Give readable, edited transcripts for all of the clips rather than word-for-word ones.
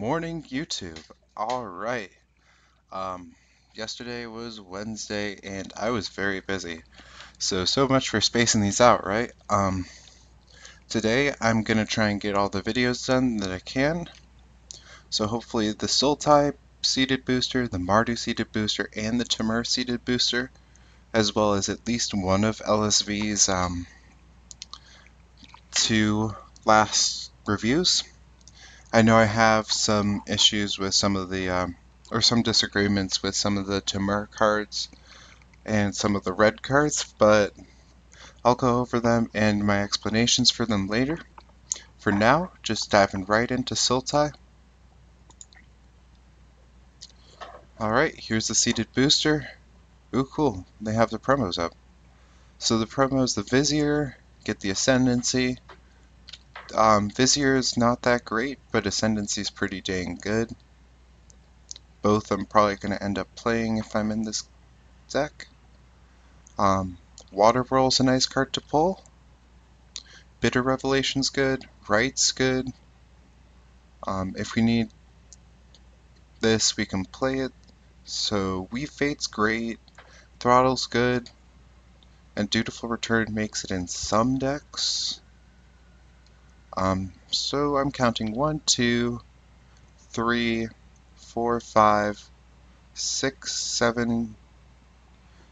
Morning YouTube. All right. Um, Yesterday was Wednesday and I was very busy. So much for spacing these out, right? Today I'm gonna try and get all the videos done that I can. So hopefully the Sultai seated booster, the Mardu seated booster, and the Timur seated booster, as well as at least one of LSV's two last reviews. I know I have some issues with some of the or some disagreements with some of the Timur cards and some of the red cards, but I'll go over them and my explanations for them later. For now, just diving right into Sultai. Alright, here's the seated booster. Ooh, cool. They have the promos up. So the promos, the Vizier, get the Ascendancy. Vizier is not that great, but Ascendancy is pretty dang good. Both I'm probably going to end up playing if I'm in this deck. Water Whirl's a nice card to pull. Bitter Revelation's good. Right's good. If we need this, we can play it. So Weave Fate's great. Throttle's good. And Dutiful Return makes it in some decks. So I'm counting 1, 2, 3, 4, 5, 6, 7,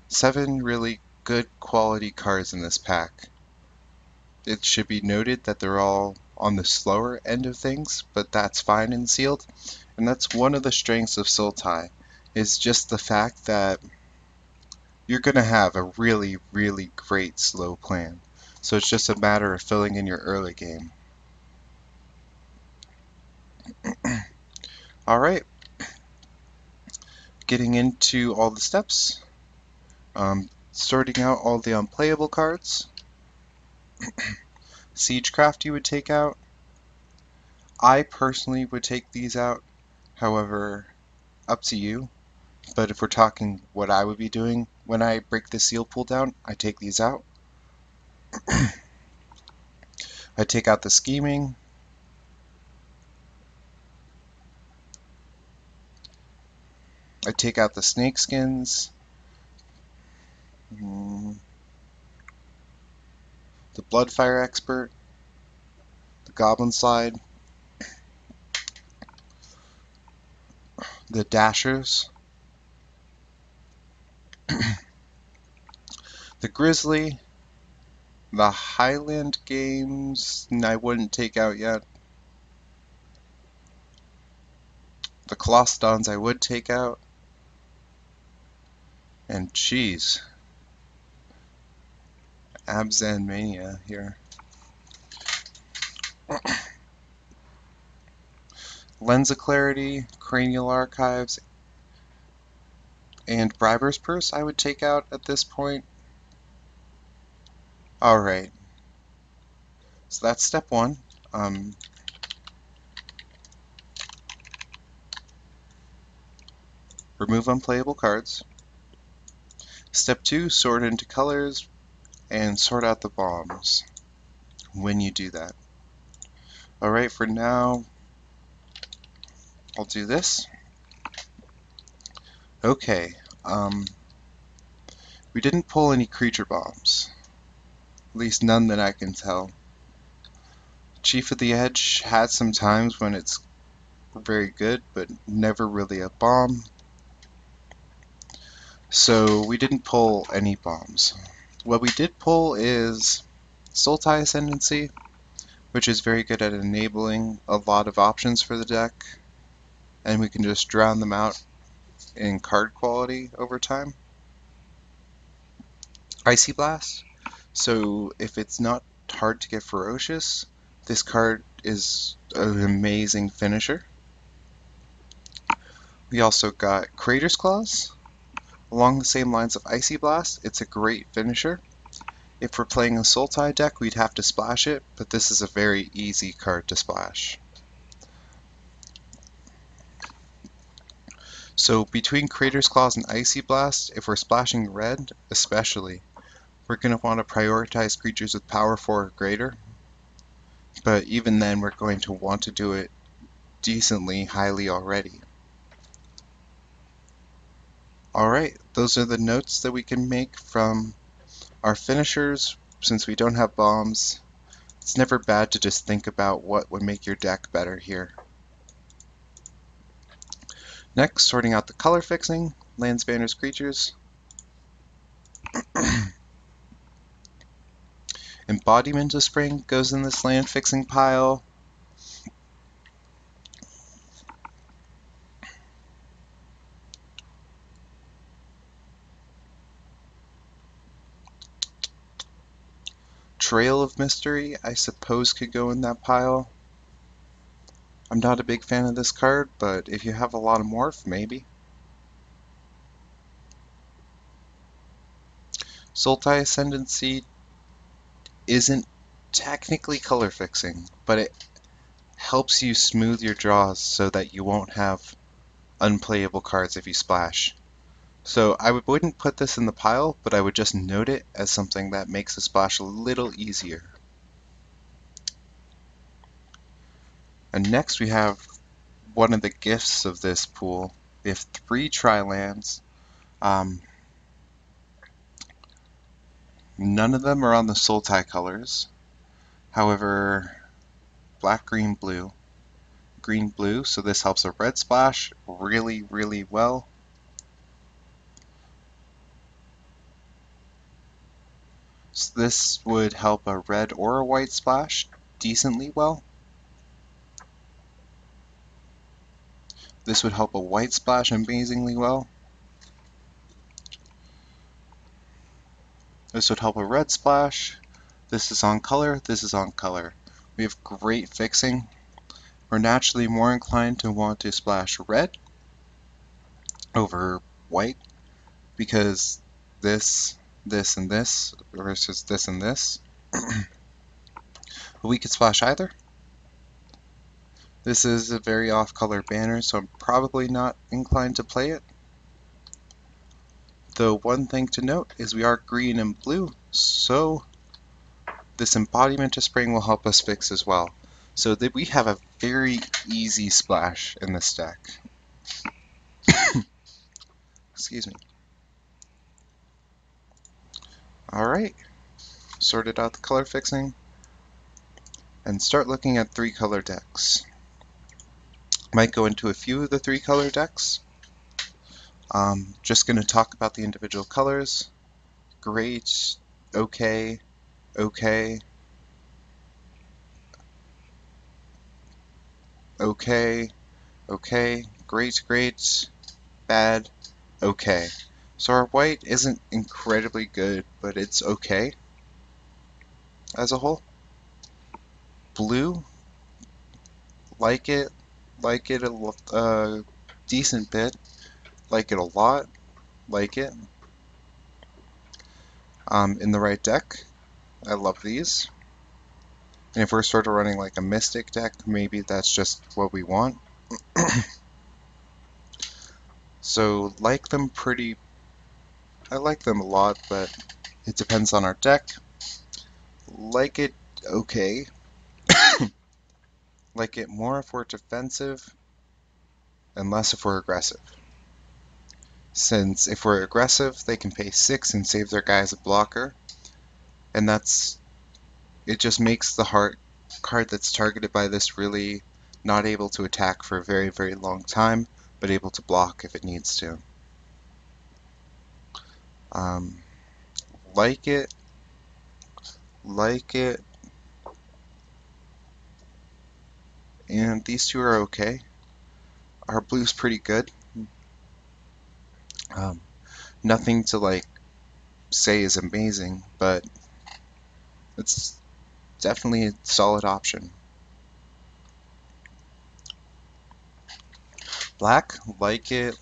7 really good quality cards in this pack. It should be noted that they're all on the slower end of things, but that's fine in sealed. And that's one of the strengths of Sultai, is just the fact that you're going to have a really, really great slow plan. So it's just a matter of filling in your early game. Alright, getting into all the steps. Sorting out all the unplayable cards. Siegecraft you would take out. I personally would take these out, however, up to you. But if we're talking what I would be doing when I break the seal pool down, I take these out. I take out the scheming. I take out the snake skins. The Bloodfire Expert. The Goblin Slide. The Dashers. The Grizzly. The Highland Games I wouldn't take out yet. The Colostons I would take out. And geez, Abzan Mania here. Lens of Clarity, Cranial Archives, and Briber's Purse I would take out at this point. Alright, so that's step one. Remove unplayable cards. Step two, sort into colors and sort out the bombs when you do that. Alright, for now, I'll do this. Okay, we didn't pull any creature bombs. At least none that I can tell. Chief of the Edge had some times when it's very good, but never really a bomb. So we didn't pull any bombs. What we did pull is Sultai Ascendancy, which is very good at enabling a lot of options for the deck, and we can just drown them out in card quality over time. Icy Blast, so if it's not hard to get Ferocious, this card is an amazing finisher. We also got Crater's Claws. Along the same lines of Icy Blast, it's a great finisher. If we're playing a Sultai deck, we'd have to splash it, but this is a very easy card to splash. So between Crater's Claws and Icy Blast, if we're splashing red, especially, we're going to want to prioritize creatures with power 4 or greater. But even then, we're going to want to do it decently highly already. Alright, those are the notes that we can make from our finishers. Since we don't have bombs, it's never bad to just think about what would make your deck better here. Next, sorting out the color fixing, lands, banners, creatures. Embodiment of Spring goes in this land fixing pile. Trail of Mystery, I suppose, could go in that pile. I'm not a big fan of this card, but if you have a lot of morph, maybe. Sultai Ascendancy isn't technically color fixing, but it helps you smooth your draws so that you won't have unplayable cards if you splash. So I wouldn't put this in the pile, but I would just note it as something that makes the splash a little easier. And next we have one of the gifts of this pool. We have 3 tri-lands. None of them are on the Sultai colors. However, black, green, blue. Green, blue, so this helps a red splash really, really well. So this would help a red or a white splash decently well. This would help a white splash amazingly well. This would help a red splash. This is on color, this is on color. We have great fixing. We're naturally more inclined to want to splash red over white because this, and this versus this and this. But we could splash either. This is a very off-color banner, so I'm probably not inclined to play it. Though one thing to note is we are green and blue, so this Embodiment of Spring will help us fix as well. So that we have a very easy splash in this deck. Excuse me. Alright, sorted out the color fixing, and start looking at 3-color decks. Might go into a few of the 3-color decks. Just going to talk about the individual colors. Great, okay, okay, okay, okay, great, great, bad, okay. So our white isn't incredibly good, but it's okay as a whole. Blue, like it a decent bit, like it a lot, like it. In the right deck, I love these. And if we're sort of running like a Mystic deck, maybe that's just what we want. So like them I like them a lot, but it depends on our deck. Like it okay. Like it more if we're defensive and less if we're aggressive. Since if we're aggressive, they can pay 6 and save their guy as a blocker. And it just makes the card that's targeted by this really not able to attack for a very, very long time, but able to block if it needs to. Like it, and these two are okay. Our blue's pretty good. Nothing to like say is amazing, but it's definitely a solid option. Black, like it.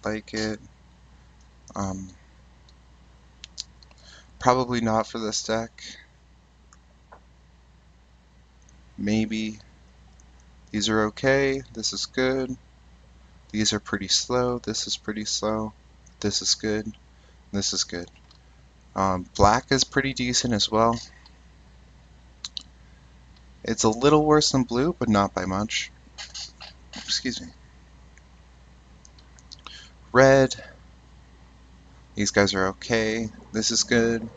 Probably not for this deck. Maybe. These are okay. This is good. These are pretty slow. This is pretty slow. This is good. This is good. Black is pretty decent as well. It's a little worse than blue, but not by much. Excuse me. Red. These guys are okay. This is good.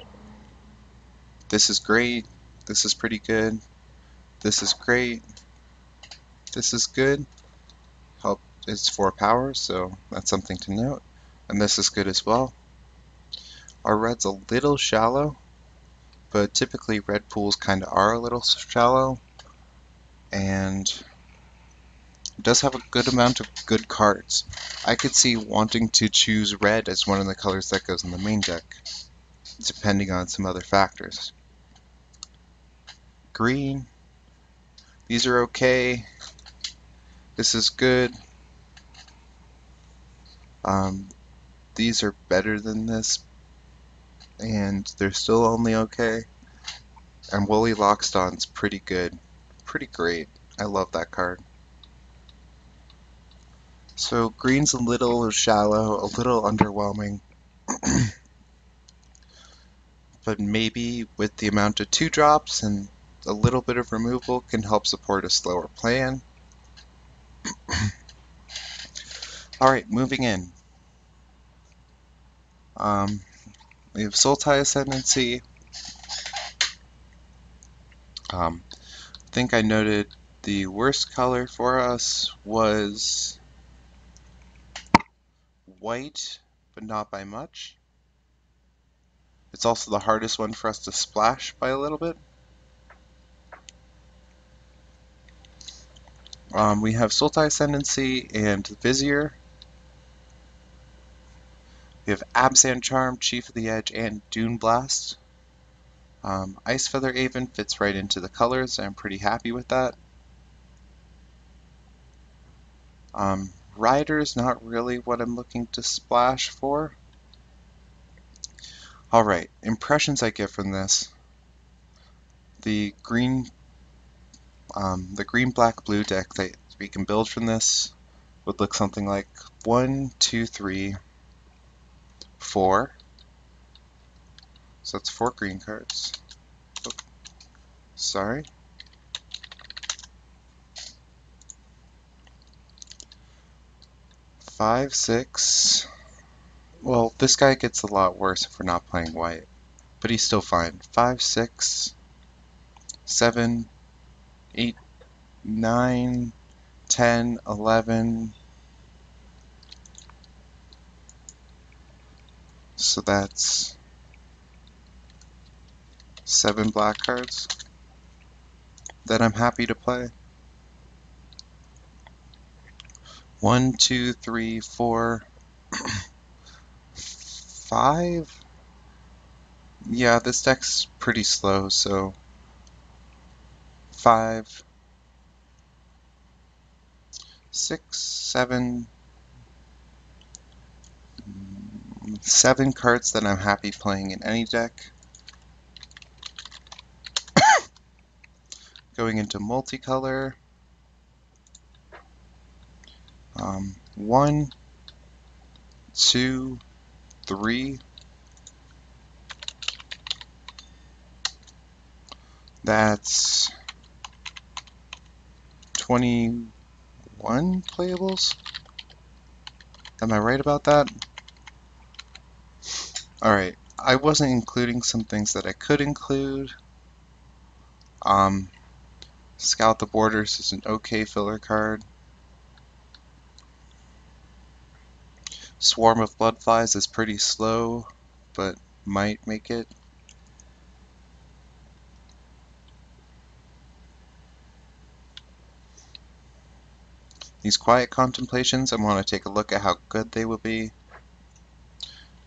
This is great. This is pretty good. This is great. This is good. Help. It's 4 power, so that's something to note. And this is good as well. Our red's a little shallow, but typically red pools kind of are a little shallow, and it does have a good amount of good cards. I could see wanting to choose red as one of the colors that goes in the main deck, depending on some other factors. Green. These are okay. This is good. These are better than this, and they're still only okay. And Woolly Lockston's pretty good. Pretty great. I love that card. So green's a little shallow, a little underwhelming. But maybe with the amount of 2-drops and a little bit of removal can help support a slower plan. Alright, moving in. We have Sultai Ascendancy. I think I noted the worst color for us was white, but not by much. It's also the hardest one for us to splash by a little bit. We have Sultai Ascendancy and Vizier. We have Abzan Charm, Chief of the Edge, and Dune Blast. Ice Feather Aven fits right into the colors. I'm pretty happy with that. Rider's not really what I'm looking to splash for. Alright, impressions I get from this. The green black blue deck that we can build from this would look something like 1, 2, 3, 4. So that's 4 green cards. Oh, sorry. 5, 6. Well, this guy gets a lot worse if we're not playing white, but he's still fine. 5, 6, 7, 8, 9, 10, 11. So that's 7 black cards that I'm happy to play. 1, 2, 3, 4, 5. Yeah, this deck's pretty slow, so 5, 6, 7, 7 cards that I'm happy playing in any deck. Going into multicolor. 1, 2, 3. That's 21 playables? Am I right about that? Alright, I wasn't including some things that I could include. Scout the Borders is an okay filler card. Swarm of Bloodflies is pretty slow, but might make it. These Quiet Contemplations, I want to take a look at how good they will be.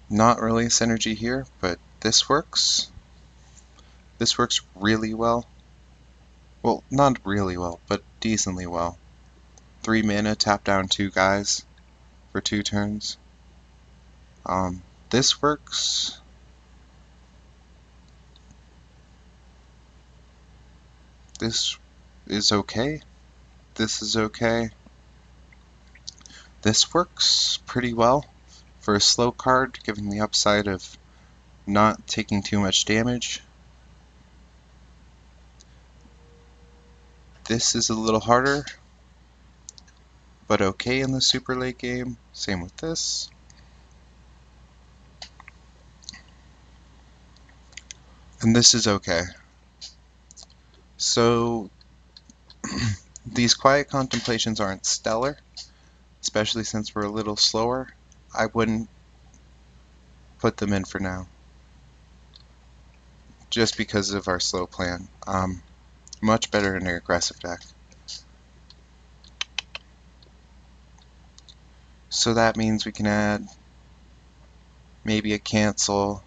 Not really a synergy here, but this works. This works really well. Well, not really well, but decently well. 3 mana, tap down 2 guys for 2 turns. This works. This is okay. This is okay. This works pretty well for a slow card, giving the upside of not taking too much damage. This is a little harder. but okay in the super late game. Same with this. And this is okay. So these quiet contemplations aren't stellar, especially since we're a little slower. I wouldn't put them in for now, just because of our slow plan. Much better in an aggressive deck. So that means we can add maybe a cancel,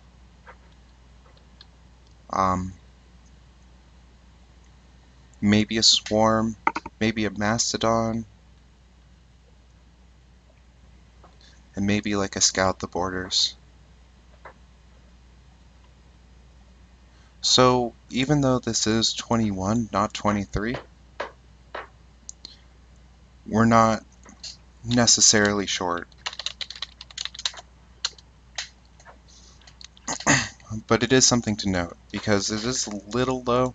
maybe a swarm, maybe a mastodon, and maybe like a scout the borders. So even though this is 21, not 23, we're not necessarily short. But it is something to note because it is a little low,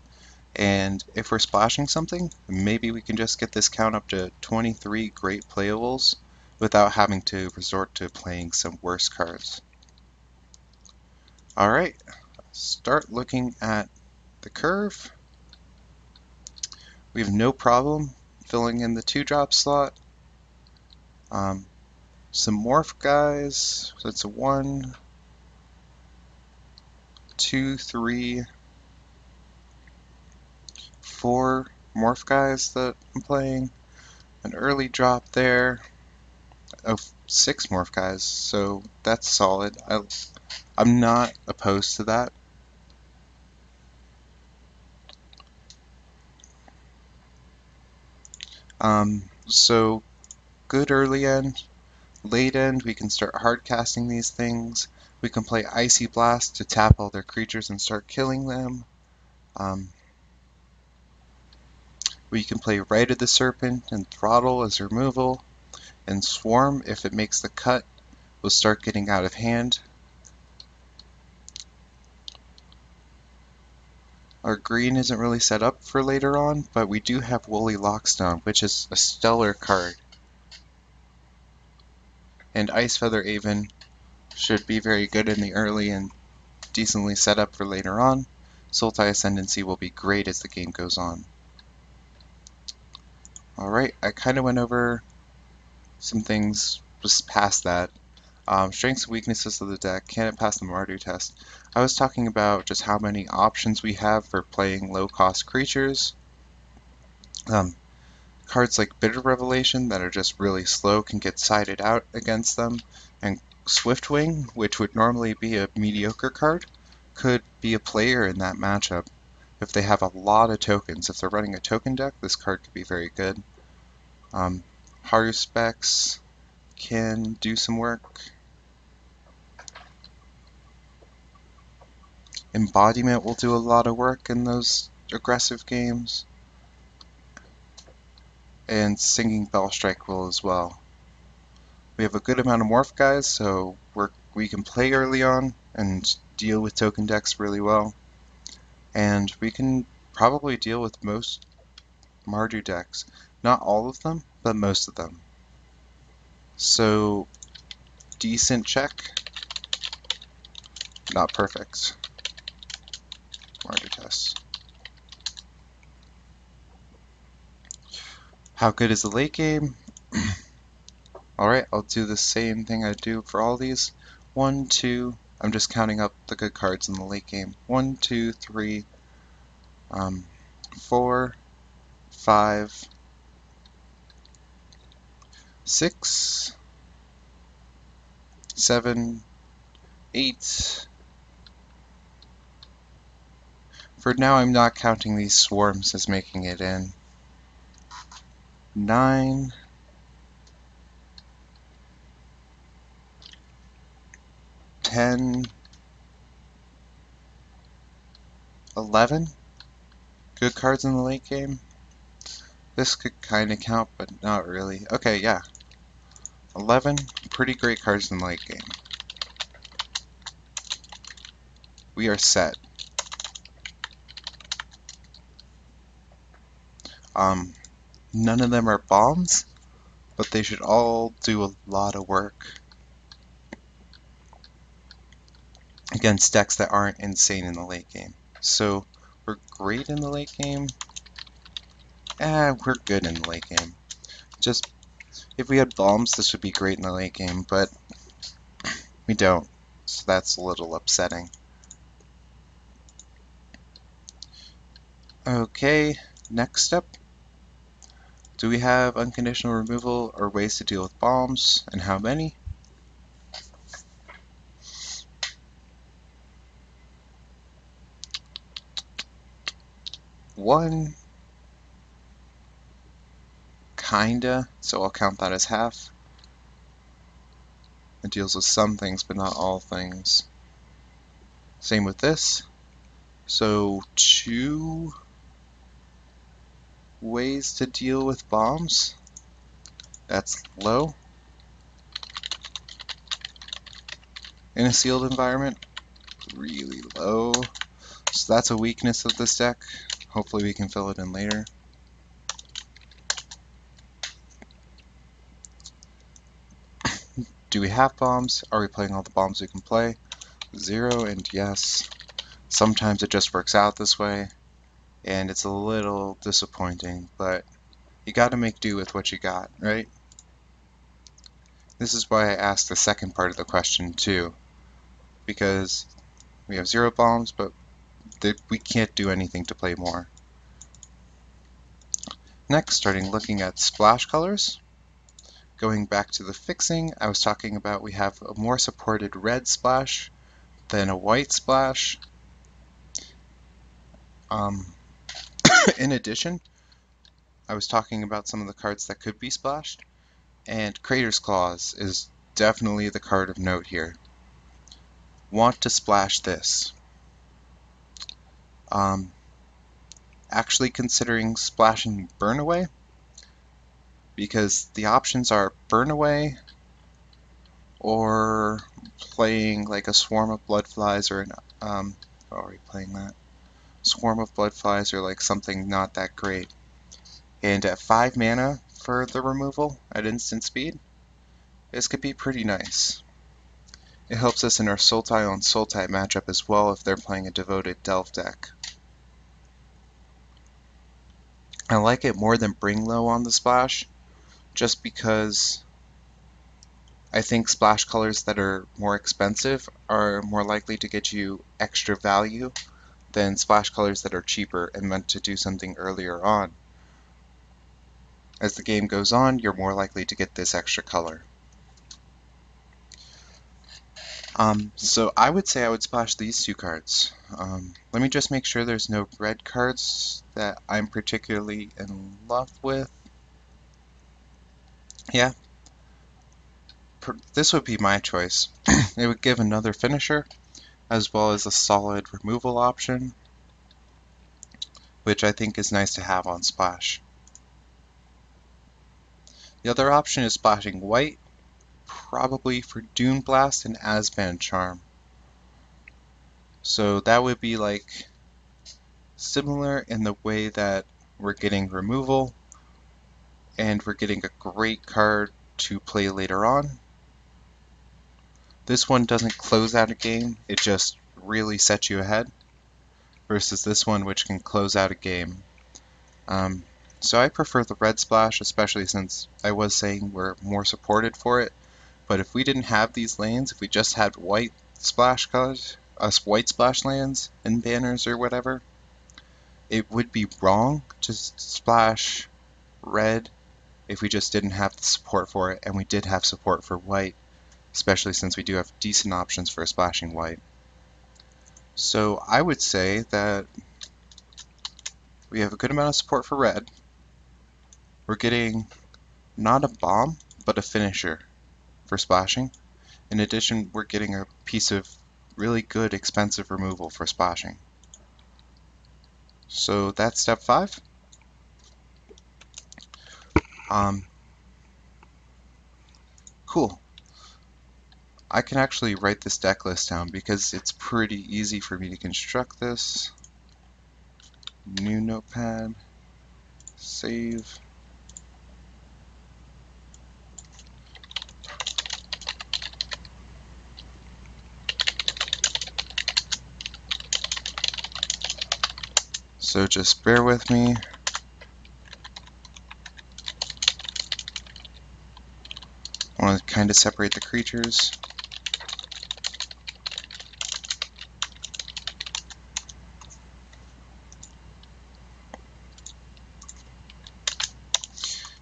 and if we're splashing something, maybe we can just get this count up to 23 great playables without having to resort to playing some worse cards. Alright, start looking at the curve. We have no problem filling in the 2-drop slot. Some morph guys, so it's a 1, 2, 3, 4 morph guys that I'm playing. An early drop there of 6 morph guys, so that's solid. I'm not opposed to that. So good early end. Late end, we can start hard casting these things. We can play Icy Blast to tap all their creatures and start killing them. We can play Rite of the Serpent and Throttle as removal, and Swarm, if it makes the cut, will start getting out of hand. Our green isn't really set up for later on, but we do have Woolly Lockstone, which is a stellar card. And Ice Feather Aven should be very good in the early and decently set up for later on. Sultai Ascendancy will be great as the game goes on. Alright, I kind of went over some things just past that. Strengths and weaknesses of the deck, can it pass the Mardu test? I was talking about just how many options we have for playing low-cost creatures. Cards like Bitter Revelation that are just really slow can get sided out against them, and Swiftwing, which would normally be a mediocre card, could be a player in that matchup. If they have a lot of tokens, if they're running a token deck, this card could be very good. Haruspex can do some work. Embodiment will do a lot of work in those aggressive games. And Singing Bellstrike will as well. We have a good amount of morph guys, so we can play early on and deal with token decks really well. And we can probably deal with most Mardu decks. Not all of them, but most of them. So, decent check. Not perfect. Mardu test. How good is the late game? Alright, I'll do the same thing I do for all these. 1, 2, I'm just counting up the good cards in the late game. 1, 2, 3, 4, 5, 6, 7, 8. For now, I'm not counting these swarms as making it in. 9, 10, 11. Good cards in the late game. This could kind of count, but not really. Okay, yeah. 11, pretty great cards in the late game. We are set. None of them are bombs, but they should all do a lot of work against decks that aren't insane in the late game. So we're great in the late game. We're good in the late game. Just, if we had bombs, this would be great in the late game, but we don't. So that's a little upsetting. Okay, next up. Do we have unconditional removal or ways to deal with bombs, and how many? One. Kinda, so I'll count that as half. It deals with some things, but not all things. Same with this. So 2 ways to deal with bombs. That's low. In a sealed environment, really low. So that's a weakness of this deck. Hopefully we can fill it in later. Do we have bombs? Are we playing all the bombs we can play? 0 and yes. Sometimes it just works out this way, and it's a little disappointing, but you gotta make do with what you got, right? This is why I asked the second part of the question too, because we have 0 bombs, but we can't do anything to play more. Next, starting looking at splash colors. Going back to the fixing, I was talking about we have a more supported red splash than a white splash. In addition, I was talking about some of the cards that could be splashed, and Crater's Claws is definitely the card of note here. Want to splash this. Actually considering splashing Burn Away, because the options are Burn Away or playing like a Swarm of Bloodflies or an, how are we playing that? Swarm of Bloodflies or like something not that great. And at 5 mana for the removal at instant speed, this could be pretty nice. It helps us in our Sultai on Sultai matchup as well if they're playing a Devoted Delve deck. I like it more than Bring Low on the splash, just because I think splash colors that are more expensive are more likely to get you extra value than splash colors that are cheaper and meant to do something earlier on. As the game goes on, you're more likely to get this extra color. So I would say I would splash these 2 cards. Let me just make sure there's no red cards that I'm particularly in love with. Yeah, this would be my choice. It would give another finisher, as well as a solid removal option, which I think is nice to have on splash. The other option is splashing white, probably for Dune Blast and Azban Charm. So that would be like similar in the way that we're getting removal and we're getting a great card to play later on. This one doesn't close out a game, it just really sets you ahead, versus this one which can close out a game. So I prefer the red splash, especially since I was saying we're more supported for it. But if we didn't have these lanes, if we just had white splash colors, white splash lands and banners or whatever, it would be wrong to splash red if we just didn't have the support for it, and we did have support for white, especially since we do have decent options for splashing white. So I would say that we have a good amount of support for red. We're getting not a bomb, but a finisher for splashing. In addition, we're getting a piece of really good expensive removal for splashing. So that's step 5. Cool. I can actually write this deck list down because it's pretty easy for me to construct this. New notepad, save. So just bear with me. I want to kind of separate the creatures.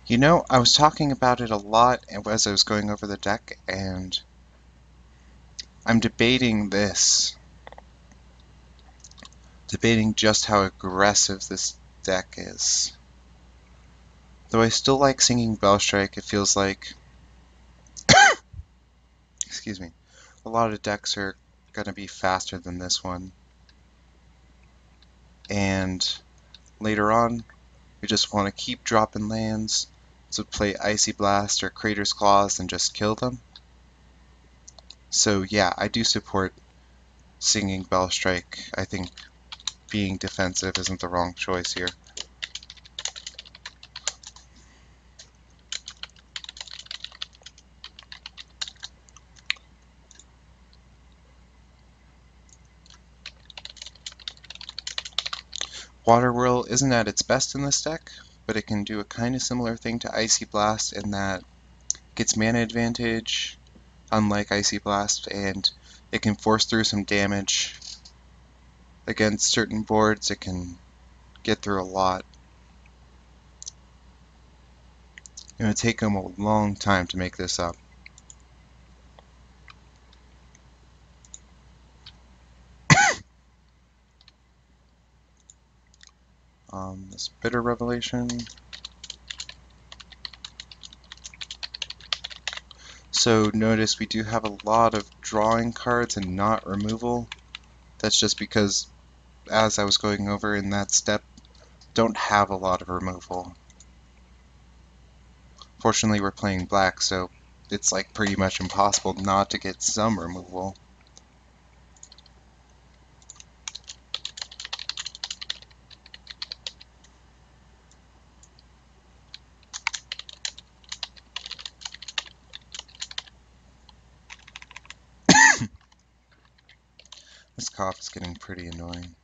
You know, I was talking about it a lot as I was going over the deck, and I'm debating this. Debating just how aggressive this deck is. Though I still like singing Bellstrike, it feels like, excuse me, a lot of decks are going to be faster than this one. And later on, we just want to keep dropping lands, so play Icy Blast or Crater's Claws and just kill them. So yeah, I do support singing Bellstrike. I think being defensive isn't the wrong choice here. Water Whirl isn't at its best in this deck, but it can do a kind of similar thing to Icy Blast in that it gets mana advantage, unlike Icy Blast, and it can force through some damage against certain boards. It can get through a lot. It's going to take them a long time to make this up. This Bitter Revelation. So notice we do have a lot of drawing cards and not removal. That's just because, as I was going over in that step, don't have a lot of removal. Fortunately, we're playing black, so it's like pretty much impossible not to get some removal. This cough is getting pretty annoying.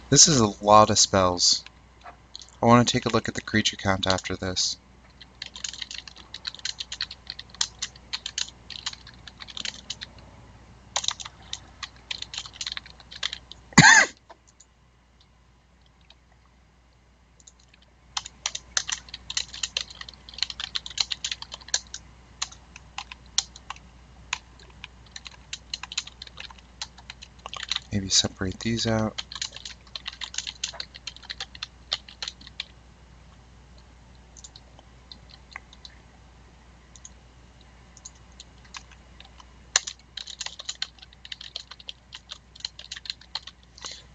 This is a lot of spells. I want to take a look at the creature count after this. Maybe separate these out.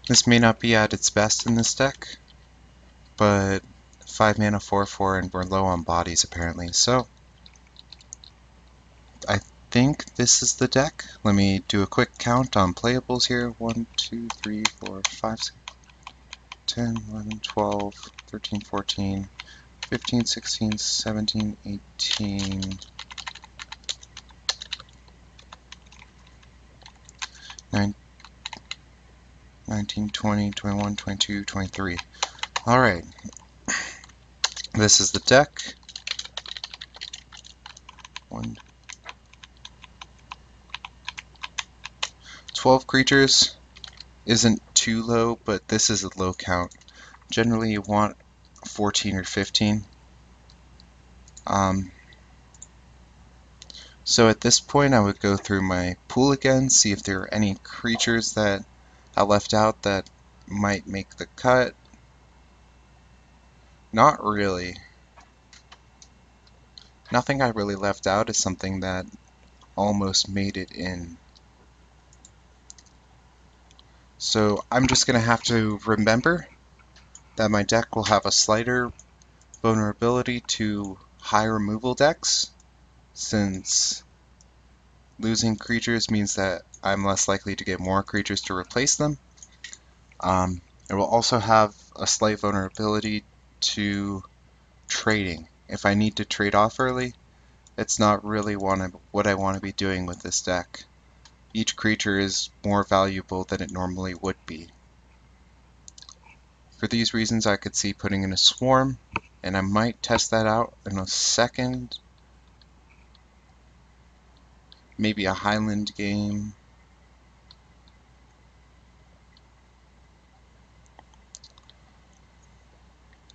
This may not be at its best in this deck, but 5 mana 4/4 and we're low on bodies apparently, so I think this is the deck. Let me do a quick count on playables here. 1, 2, 3, 4, 5, 6, 10, 11, 12, 13, 14, 15, 16, 17, 18, 19, 20, 21, 22, 23. Alright, this is the deck. 12 creatures isn't too low, but this is a low count. Generally you want 14 or 15. So at this point I would go through my pool again, see if there are any creatures that I left out that might make the cut. Not really. Nothing I really left out is something that almost made it in. So I'm just going to have to remember that my deck will have a slighter vulnerability to high removal decks, since losing creatures means that I'm less likely to get more creatures to replace them. It will also have a slight vulnerability to trading. If I need to trade off early, it's not really what I want to be doing with this deck. Each creature is more valuable than it normally would be. For these reasons, I could see putting in a swarm, and I might test that out in a second. Maybe a Highland game.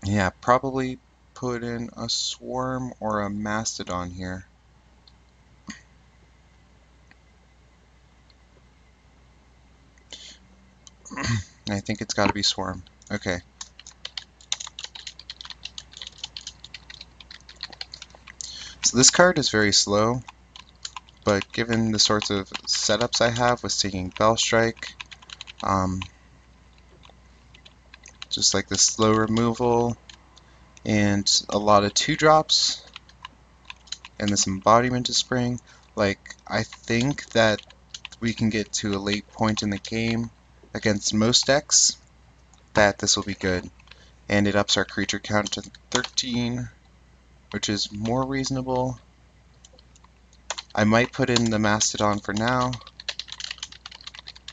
Yeah, probably put in a swarm or a mastodon here. I think it's got to be swarm. Okay. So this card is very slow, but given the sorts of setups I have with Stinging Bellstrike, just like the slow removal, and a lot of 2-drops, and this Embodiment of Spring, like, I think that we can get to a late point in the game against most decks that this will be good. And it ups our creature count to 13, which is more reasonable. I might put in the Mastodon for now.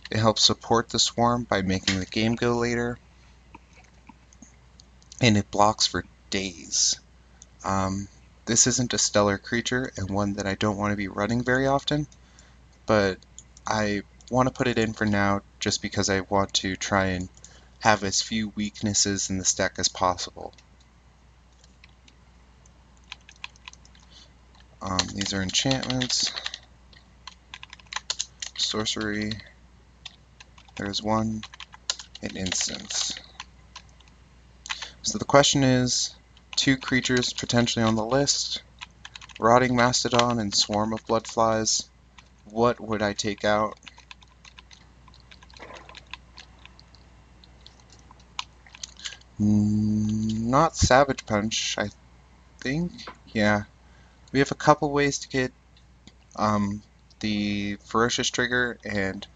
It helps support the Swarm by making the game go later. And it blocks for days. This isn't a stellar creature, and one that I don't want to be running very often, but I want to put it in for now just because I want to try and have as few weaknesses in this deck as possible. These are enchantments, sorcery, there's one, and instance. So the question is, 2 creatures potentially on the list, Rotting Mastodon and Swarm of Bloodflies. What would I take out? Not Savage Punch, I think. Yeah. We have a couple ways to get the Ferocious trigger, and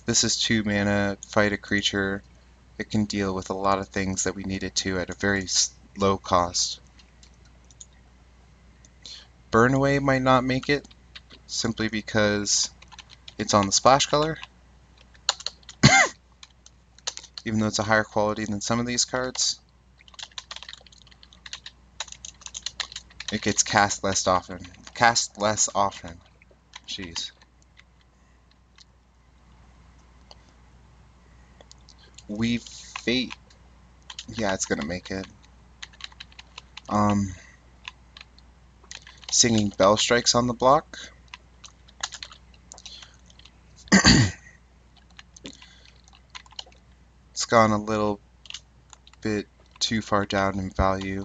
this is 2 mana, fight a creature. It can deal with a lot of things that we needed to at a very low cost. Burn Away might not make it, simply because it's on the splash color, even though it's a higher quality than some of these cards. It gets cast less often. Jeez. Weave Fate. Yeah, it's gonna make it. Singing Bell Strikes on the block. It's gone a little bit too far down in value.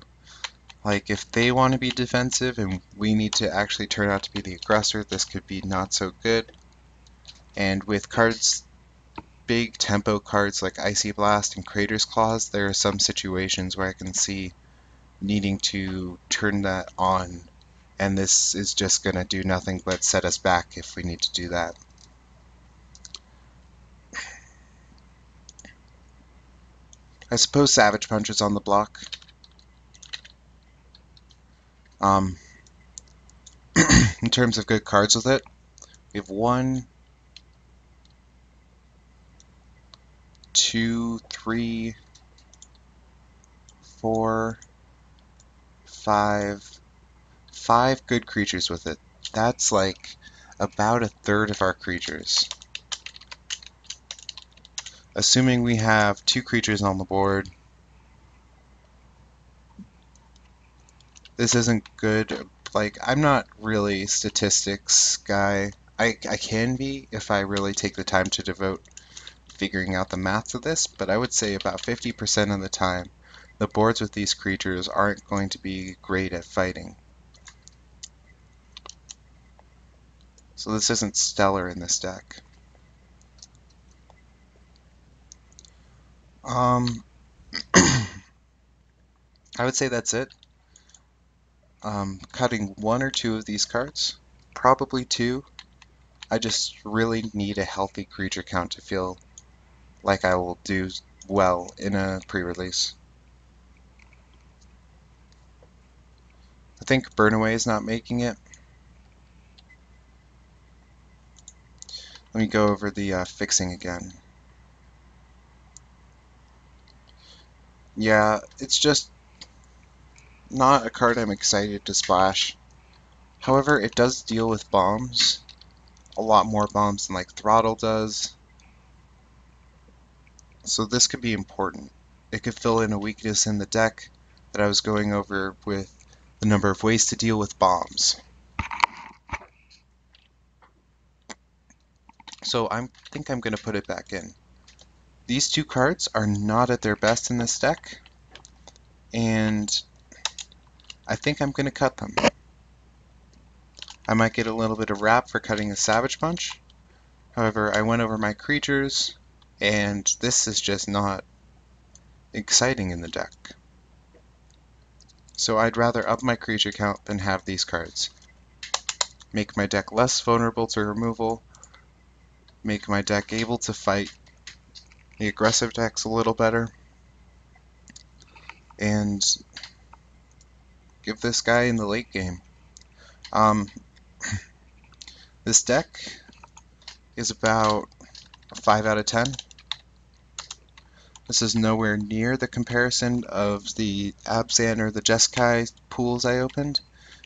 Like, if they want to be defensive and we need to actually turn out to be the aggressor, this could be not so good. And with cards, big tempo cards like Icy Blast and Crater's Claws, there are some situations where I can see needing to turn that on, and this is just going to do nothing but set us back if we need to do that. I suppose Savage Punch is on the block. In terms of good cards with it, we have 1, 2, 3, 4, 5 good creatures with it. That's like about a third of our creatures. Assuming we have 2 creatures on the board, this isn't good. Like, I'm not really a statistics guy. I can be if I really take the time to devote figuring out the math of this, but I would say about 50% of the time, the boards with these creatures aren't going to be great at fighting. So this isn't stellar in this deck. Um, I would say that's it. Cutting one or two of these cards, probably two. I just really need a healthy creature count to feel like I will do well in a pre-release. I think Burnaway is not making it. Let me go over the fixing again. Yeah, it's just not a card I'm excited to splash. However, it does deal with bombs. A lot more bombs than like Throttle does. So this could be important. It could fill in a weakness in the deck that I was going over with the number of ways to deal with bombs. So I think I'm going to put it back in. These two cards are not at their best in this deck, and I think I'm going to cut them. I might get a little bit of rap for cutting a Savage Punch. However, I went over my creatures, and this is just not exciting in the deck. So I'd rather up my creature count than have these cards. Make my deck less vulnerable to removal, make my deck able to fight the aggressive decks a little better, and give this guy in the late game. This deck is about a 5 out of 10. This is nowhere near the comparison of the Abzan or the Jeskai pools I opened.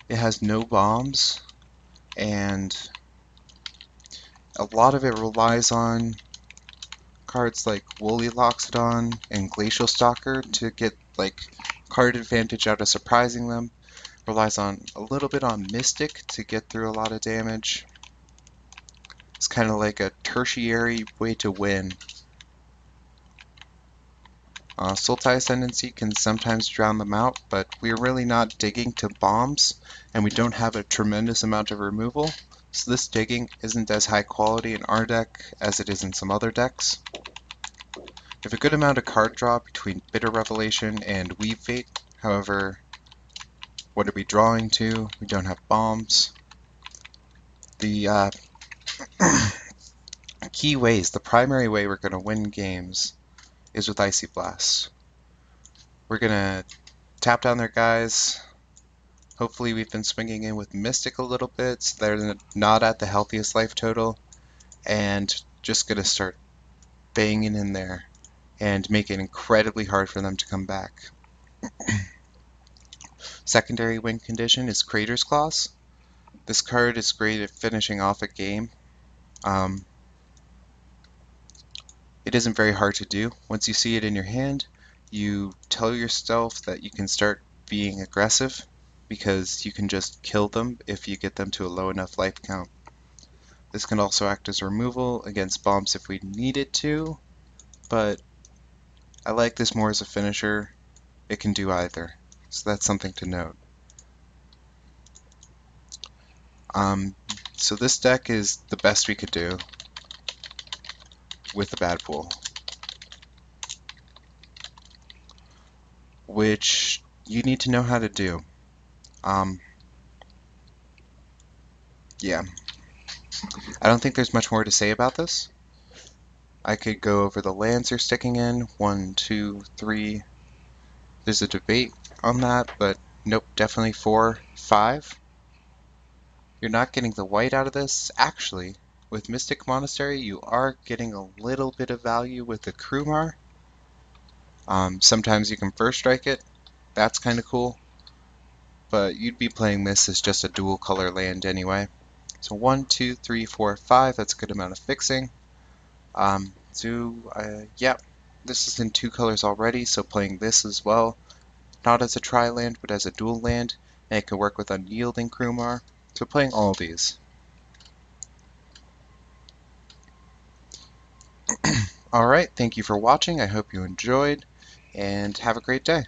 It has no bombs, and a lot of it relies on cards like Woolly Loxodon and Glacial Stalker to get like card advantage out of surprising them. Relies on a little bit on Mystic to get through a lot of damage. It's kind of like a tertiary way to win. Sultai Ascendancy can sometimes drown them out, but we're really not digging to bombs, and we don't have a tremendous amount of removal, so this digging isn't as high quality in our deck as it is in some other decks. We have a good amount of card draw between Bitter Revelation and Weave Fate. However, what are we drawing to? We don't have bombs. The key ways, the primary way we're going to win games is with Icy Blast. We're going to tap down their guys. Hopefully we've been swinging in with Mystic a little bit, so they're not at the healthiest life total, and just going to start banging in there and make it incredibly hard for them to come back. Secondary win condition is Crater's Claws. This card is great at finishing off a game. It isn't very hard to do. Once you see it in your hand, you tell yourself that you can start being aggressive because you can just kill them if you get them to a low enough life count. This can also act as removal against bombs if we need it to, but I like this more as a finisher. It can do either, so that's something to note. So this deck is the best we could do with the bad pool, which you need to know how to do. Yeah, I don't think there's much more to say about this. I could go over the lands you're sticking in, 1, 2, 3. There's a debate on that, but nope, definitely 4, 5. You're not getting the white out of this. Actually, with Mystic Monastery, you are getting a little bit of value with the Krumar. Sometimes you can first strike it. That's kind of cool. But you'd be playing this as just a dual color land anyway. So 1, 2, 3, 4, 5. That's a good amount of fixing. Yeah, this is in 2 colors already, so playing this as well. Not as a tri-land, but as a dual land. And it can work with Unyielding Krumar. So playing all these. Alright, thank you for watching. I hope you enjoyed, and have a great day.